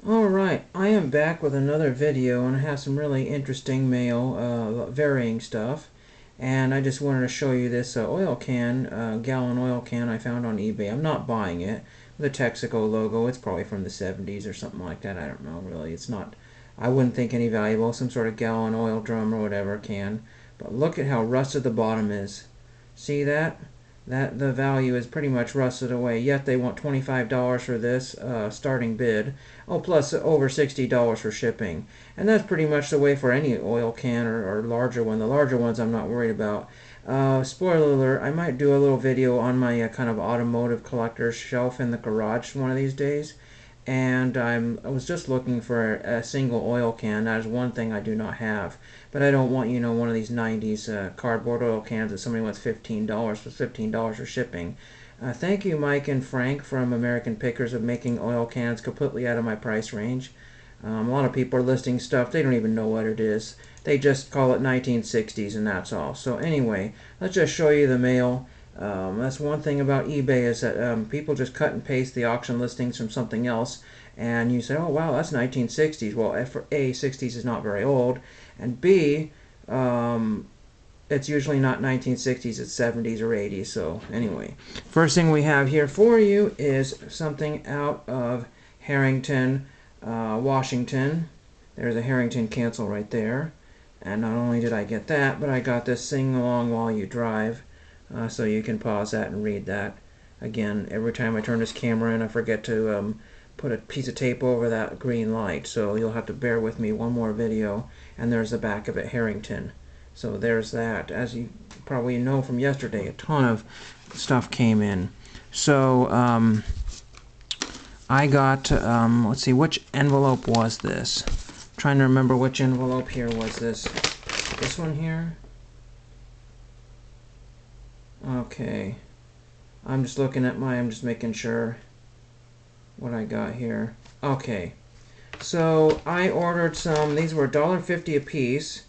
Alright, I am back with another video and I have some really interesting mail, varying stuff. And I just wanted to show you this oil can, gallon oil can I found on eBay. I'm not buying it. The Texaco logo, it's probably from the 70s or something like that. I don't know really. It's not, I wouldn't think any valuable. Some sort of gallon oil drum or whatever can. But look at how rusted the bottom is. See that? That the value is pretty much rusted away, yet they want $25 for this starting bid. Oh, plus over $60 for shipping. And that's pretty much the way for any oil can or larger one. The larger ones I'm not worried about. Spoiler alert, I might do a little video on my kind of automotive collector's shelf in the garage one of these days. And I was just looking for a single oil can. That is one thing I do not have. But I don't want, one of these 90s cardboard oil cans that somebody wants $15 for $15 for shipping. Thank you, Mike and Frank from American Pickers, of making oil cans completely out of my price range. A lot of people are listing stuff, they don't even know what it is. They just call it 1960s and that's all. So anyway, let's just show you the mail. That's one thing about eBay is that people just cut and paste the auction listings from something else, and you say, oh wow, that's 1960s. Well, for A, 60s is not very old, and B, it's usually not 1960s, it's 70s or 80s. So anyway, first thing we have here for you is something out of Harrington, Washington. There's a Harrington cancel right there. And not only did I get that, but I got this Sing Along While You Drive. So you can pause that and read that. Again, every time I turn this camera in, I forget to put a piece of tape over that green light. So you'll have to bear with me one more video. And there's the back of it, Harrington. So there's that. As you probably know from yesterday, a ton of stuff came in. So I got, let's see, which envelope was this? I'm trying to remember which envelope here was this. This one here? Okay. I'm just looking at I'm just making sure what I got here. Okay. So I ordered some, these were $1.50 a piece,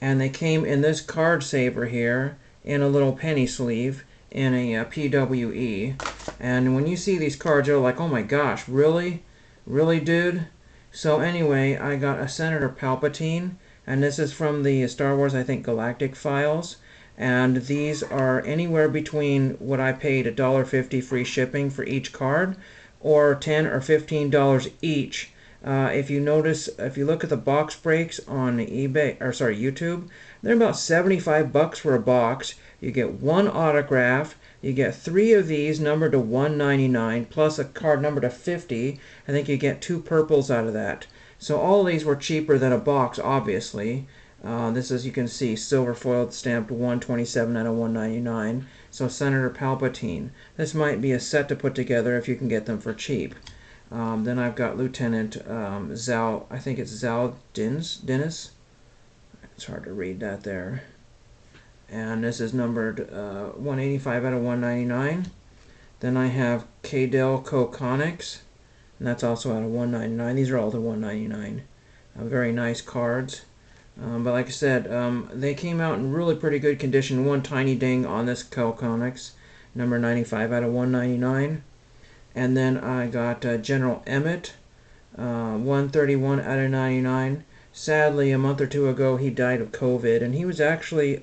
and they came in this card saver here in a little penny sleeve in a PWE. And when you see these cards, you're like, oh my gosh, really? Really, dude? So anyway, I got a Senator Palpatine, and this is from the Star Wars, I think, Galactic Files. And these are anywhere between what I paid $1.50 free shipping for each card, or $10 or $15 each. If you notice, if you look at the box breaks on eBay, or sorry, YouTube, they're about 75 bucks for a box. You get one autograph. You get 3 of these numbered to $1.99 plus a card numbered to 50. I think you get 2 purples out of that. So all these were cheaper than a box, obviously. This is, you can see, silver foiled stamped 127 out of 199. So Senator Palpatine. This might be a set to put together if you can get them for cheap. Then I've got Lieutenant Zhao, I think it's Zhao Dennis. It's hard to read that there. And this is numbered 185 out of 199. Then I have Cadell Conics, and that's also out of 199. These are all to 199. Very nice cards. But like I said, they came out in really pretty good condition. One tiny ding on this Conics, number 95 out of 199. And then I got General Emmet, 131 out of 99. Sadly, a month or two ago, he died of COVID, and he was actually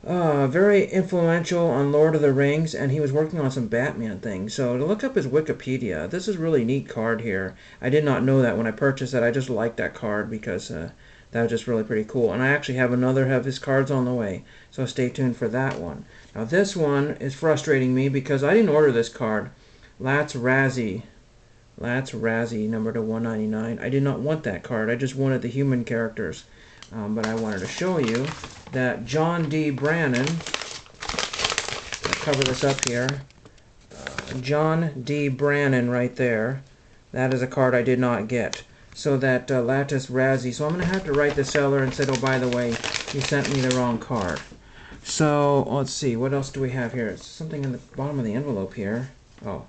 very influential on Lord of the Rings, and he was working on some Batman things. So to look up his Wikipedia, this is a really neat card here. I did not know that when I purchased it. I just liked that card because that was just really pretty cool. And I actually have another of his cards on the way, so stay tuned for that one. Now this one is frustrating me because I didn't order this card. Lat's Razzie, number to 199. I did not want that card. I just wanted the human characters. But I wanted to show you that John D. Brannon, I'll cover this up here, John D. Brannon right there, that is a card I did not get. So that Lattice Razzie, so I'm going to have to write the seller and say, oh, by the way, you sent me the wrong card. So, let's see, what else do we have here? It's something in the bottom of the envelope here. Oh.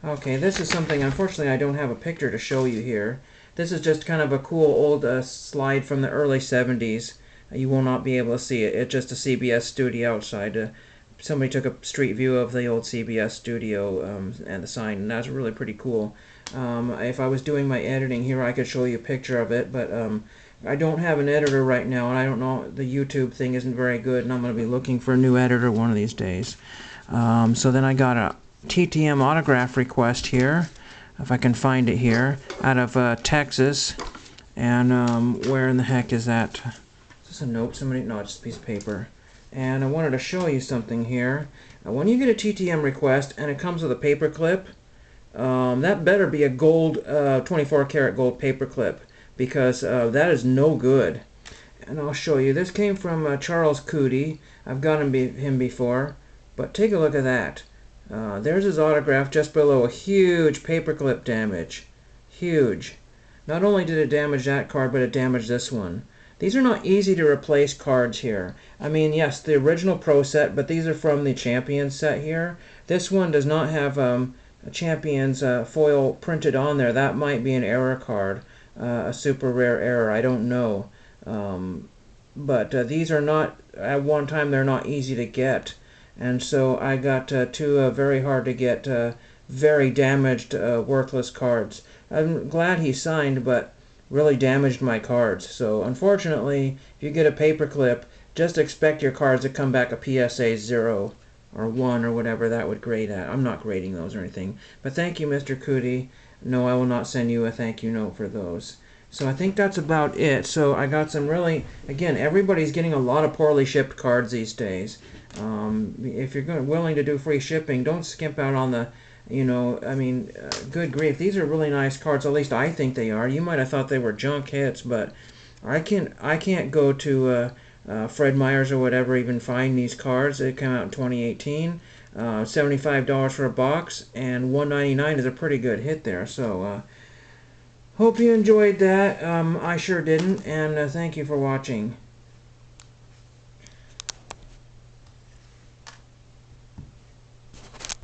Okay, this is something, unfortunately, I don't have a picture to show you here. This is just kind of a cool old slide from the early 70s. You will not be able to see it. It's just a CBS studio outside. somebody took a street view of the old CBS studio and the sign, and that's really pretty cool. If I was doing my editing here, I could show you a picture of it, but I don't have an editor right now, and I don't know, the YouTube thing isn't very good, and I'm going to be looking for a new editor one of these days. So then I got a Ttm Autograph Request here, if I can find it here, out of Texas. And where in the heck is that? Is this a note? Somebody? No, it's just a piece of paper. And I wanted to show you something here. When you get a TTM request and it comes with a paper clip, that better be a gold, 24 karat gold paper clip, because that is no good. And I'll show you. This came from Charles Cootie. I've got him before, but take a look at that. There's his autograph just below a huge paperclip damage. Huge. Not only did it damage that card, but it damaged this one. These are not easy to replace cards here. I mean, yes, the original Pro set, but these are from the Champions set here. This one does not have a Champions foil printed on there. That might be an error card, a super rare error. I don't know. But these are not, at one time, they're not easy to get. And so I got two very hard to get, very damaged, worthless cards. I'm glad he signed, but really damaged my cards. So unfortunately, if you get a paperclip, just expect your cards to come back a PSA 0 or 1 or whatever that would grade at. I'm not grading those or anything. But thank you, Mr. Cootie. No, I will not send you a thank you note for those. So I think that's about it. So I got some really, again, everybody's getting a lot of poorly shipped cards these days. If you're willing to do free shipping, don't skimp out on the, you know, I mean, good grief. These are really nice cards. At least I think they are. You might have thought they were junk hits, but I can't go to Fred Meyer's or whatever even find these cards. They came out in 2018. $75 for a box, and $1.99 is a pretty good hit there. So hope you enjoyed that. I sure didn't, and thank you for watching.